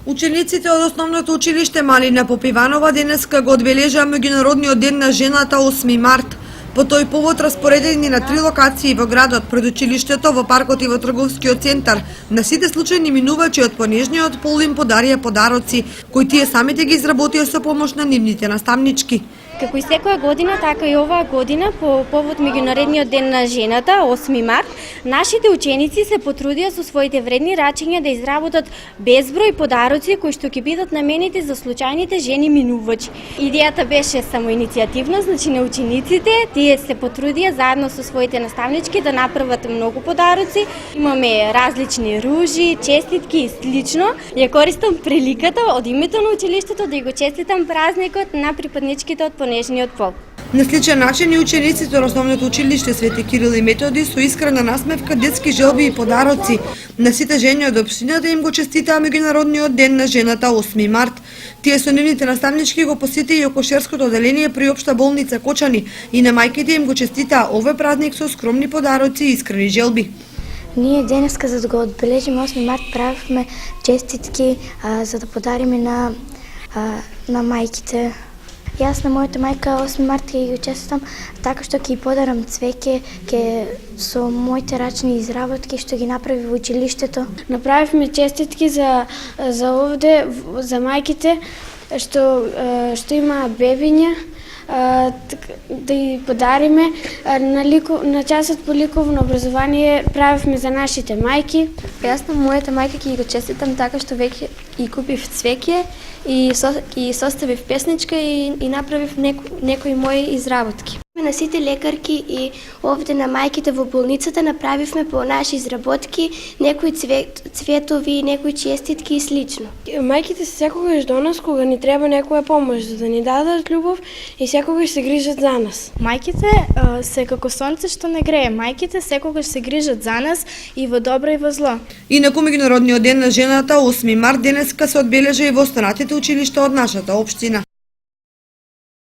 Учениците од основното училиште Малина Попиванова денеска го одбележаа меѓународниот ден на жената 8 март. По тој повод распоредени на 3 локации во градот, пред училиштето, во паркот и во трговскиот центар, на сите случајни минувачи од понежниот пол им подарија подароци, кои тие самите ги изработија со помош на нивните наставнички. Како и секоја година, така и оваа година, по повод меѓународниот ден на жената, 8 март, нашите ученици се потрудија со своите вредни рачиња да изработат безброј подароци кои што ќе бидат наменети за случајните жени минувачи. Идејата беше самоиницијативна, значи на учениците, тие се потрудија заедно со своите наставнички да направат многу подароци. Имаме различни ружи, честитки и слично. Ја користам приликата од името на училиштето да го честитам празникот на припадничките од понежниот пол. На сличен начин и учениците од основното училиште Свети Кирил и Методи со искрена насмевка, детски желби и подароци на сите жени од општината им го честитаа меѓународниот ден на жената 8 март. Тие со нивните наставнички го посетија и акушерското оделение при општа болница Кочани и на мајките им го честитаа овој празник со скромни подароци и искрени желби. Ние денеска, за да го одбележиме 8 март, правихме честитки за да подариме на мајките. Јас на мојата мајка 8 март ќе ги честитам така што ќе подарам цвеќе со моите рачни изработки што ги направи во училиштето. Направивме честитки за овде, за мајките што има бебиња, да ги подариме. На часот по ликовно образование правивме за нашите мајки. Јас на мојата мајка ќе го честитам така што веќе и купив цвеќе и составив песничка и направив некои мои изработки. На сите лекарки и овде на мајките во болницата направивме по наши изработки некои цветови, некои честитки и слично. Мајките се секогаш до нас кога ни треба некоја помош, за да ни дадат љубов и секогаш се грижат за нас. Мајките се како сонце што не грее. Мајките секогаш се грижат за нас и во добро и во зло. Инаку меѓународниот ден на жената 8 март денеска се одбележа и во останатите училишта од нашата општина.